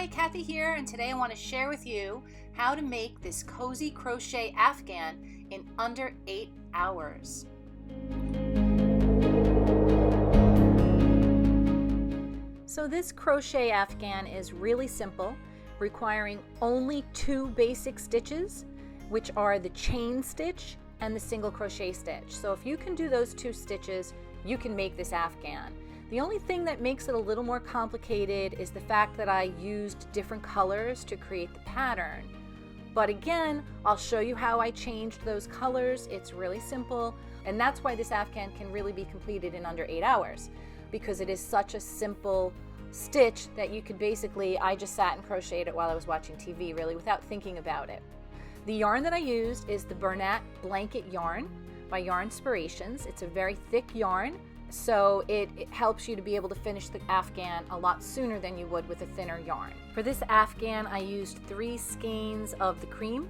Hi, Kathie here, and today I want to share with you how to make this cozy crochet Afghan in under 8 hours. So this crochet Afghan is really simple, requiring only 2 basic stitches, which are the chain stitch and the single crochet stitch. So if you can do those 2 stitches, you can make this Afghan. The only thing that makes it a little more complicated is the fact that I used different colors to create the pattern. But again, I'll show you how I changed those colors. It's really simple, and that's why this Afghan can really be completed in under 8 hours, because it is such a simple stitch that you could basically, I just sat and crocheted it while I was watching TV, really, without thinking about it. The yarn that I used is the Bernat Blanket yarn by Yarn Inspirations. It's a very thick yarn, so it helps you to be able to finish the Afghan a lot sooner than you would with a thinner yarn. For this Afghan, I used 3 skeins of the cream,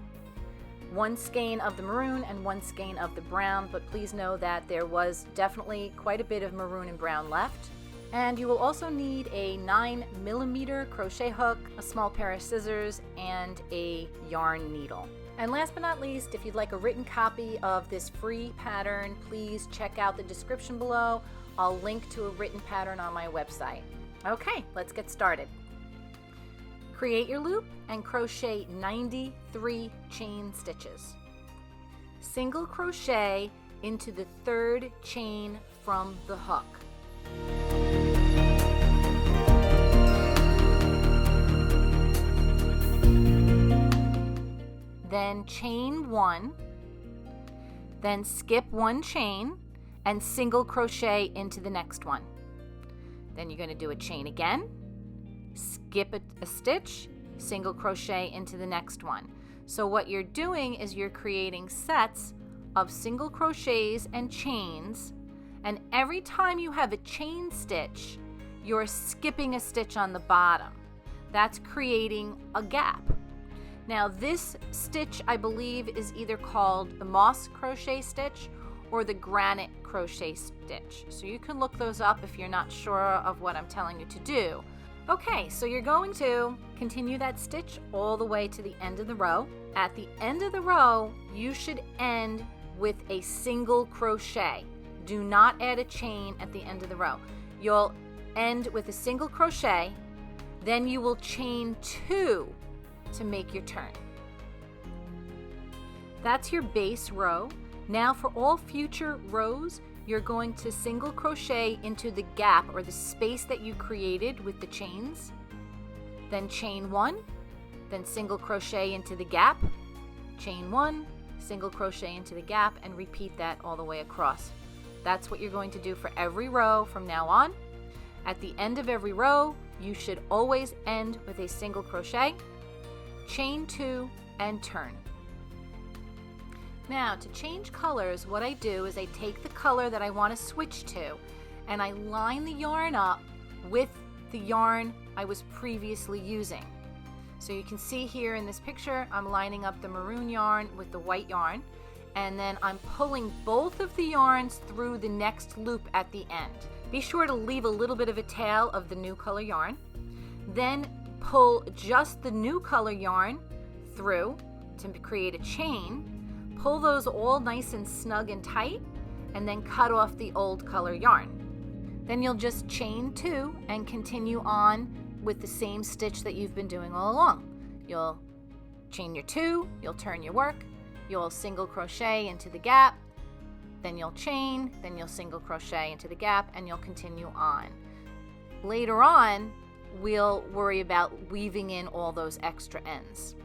1 skein of the maroon, and 1 skein of the brown, but please know that there was definitely quite a bit of maroon and brown left. And you will also need a 9mm crochet hook, a small pair of scissors, and a yarn needle. And last but not least, if you'd like a written copy of this free pattern, please check out the description below. I'll link to a written pattern on my website. Okay, let's get started. Create your loop and crochet 93 chain stitches. Single crochet into the 3rd chain from the hook. Then chain 1, then skip 1 chain and single crochet into the next one. Then you're going to do a chain again, skip a stitch, single crochet into the next one. So what you're doing is you're creating sets of single crochets and chains, and every time you have a chain stitch, you're skipping a stitch on the bottom. That's creating a gap. Now this stitch, I believe, is either called the moss crochet stitch or the granite crochet stitch. So you can look those up if you're not sure of what I'm telling you to do. Okay, so you're going to continue that stitch all the way to the end of the row. At the end of the row, you should end with a single crochet. Do not add a chain at the end of the row. You'll end with a single crochet, then you will chain 2 to make your turn. That's your base row. Now for all future rows, you're going to single crochet into the gap or the space that you created with the chains, then chain 1, then single crochet into the gap, chain 1, single crochet into the gap, and repeat that all the way across. That's what you're going to do for every row from now on. At the end of every row, you should always end with a single crochet, chain 2, and turn. Now to change colors, what I do is I take the color that I want to switch to and I line the yarn up with the yarn I was previously using. So you can see here in this picture, I'm lining up the maroon yarn with the white yarn, and then I'm pulling both of the yarns through the next loop at the end. Be sure to leave a little bit of a tail of the new color yarn. Then pull just the new color yarn through to create a chain. Pull those all nice and snug and tight, and then cut off the old color yarn. Then you'll just chain 2 and continue on with the same stitch that you've been doing all along. You'll chain your 2, you'll turn your work, you'll single crochet into the gap, then you'll chain, then you'll single crochet into the gap, and you'll continue on. Later on, we'll worry about weaving in all those extra ends.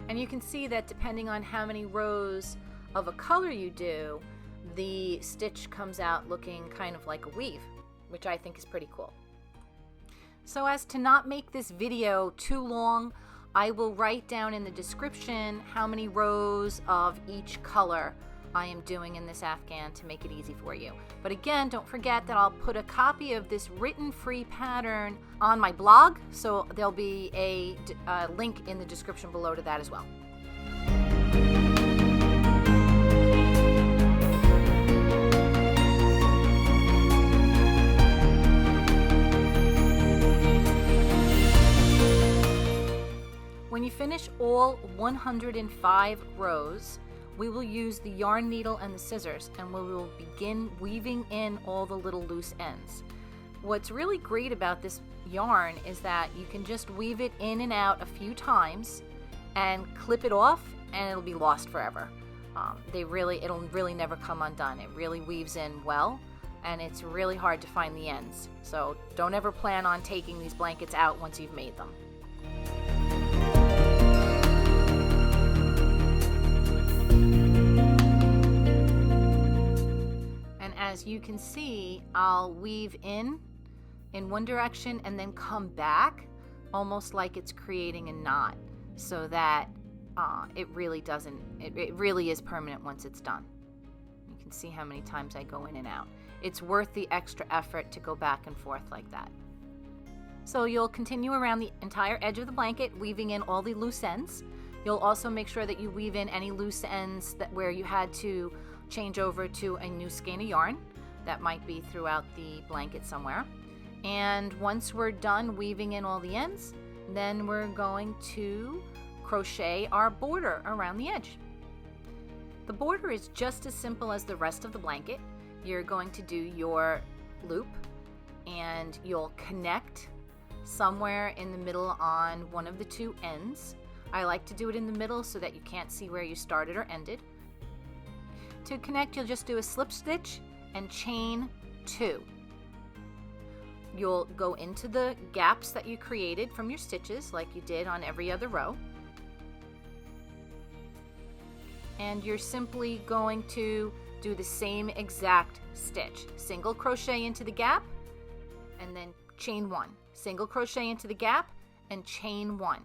And you can see that depending on how many rows of a color you do, the stitch comes out looking kind of like a weave, which I think is pretty cool. So as to not make this video too long, I will write down in the description how many rows of each color I am doing in this Afghan to make it easy for you. But again, don't forget that I'll put a copy of this written free pattern on my blog, so there'll be a link in the description below to that as well. When you finish all 105 rows, we will use the yarn needle and the scissors, and we will begin weaving in all the little loose ends. What's really great about this yarn is that you can just weave it in and out a few times and clip it off, and it'll be lost forever. It'll really never come undone. It really weaves in well, and it's really hard to find the ends. So don't ever plan on taking these blankets out once you've made them. And as you can see, I'll weave in one direction and then come back, almost like it's creating a knot, so that it really is permanent once it's done. You can see how many times I go in and out. It's worth the extra effort to go back and forth like that. So you'll continue around the entire edge of the blanket, weaving in all the loose ends. You'll also make sure that you weave in any loose ends where you had to change over to a new skein of yarn. That might be throughout the blanket somewhere. And once we're done weaving in all the ends, then we're going to crochet our border around the edge. The border is just as simple as the rest of the blanket. You're going to do your loop, and you'll connect somewhere in the middle on one of the two ends. I like to do it in the middle so that you can't see where you started or ended. To connect, you'll just do a slip stitch and chain 2. You'll go into the gaps that you created from your stitches like you did on every other row. And you're simply going to do the same exact stitch. Single crochet into the gap and then chain 1. Single crochet into the gap and chain 1.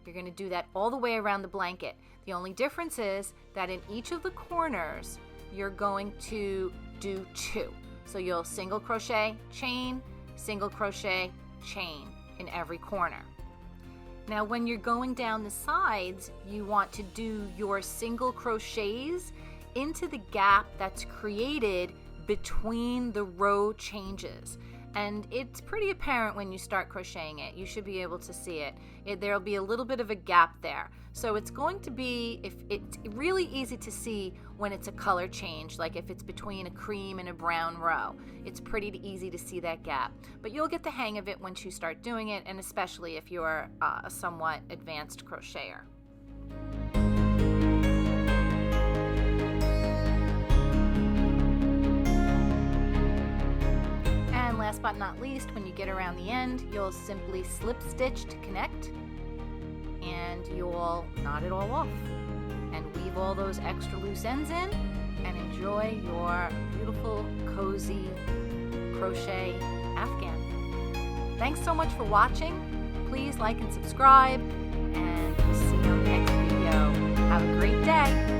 You're going to do that all the way around the blanket. The only difference is that in each of the corners, you're going to do 2. So you'll single crochet, chain, single crochet, chain in every corner. Now when you're going down the sides, you want to do your single crochets into the gap that's created between the row changes. And it's pretty apparent when you start crocheting it. You should be able to see it. There'll be a little bit of a gap there. So it's going to be, it's really easy to see when it's a color change, like if it's between a cream and a brown row. It's pretty easy to see that gap. But you'll get the hang of it once you start doing it, and especially if you're a somewhat advanced crocheter. Last but not least, when you get around the end, you'll simply slip stitch to connect, and you'll knot it all off and weave all those extra loose ends in and enjoy your beautiful, cozy crochet Afghan. Thanks so much for watching. Please like and subscribe, and we'll see you on the next video. Have a great day.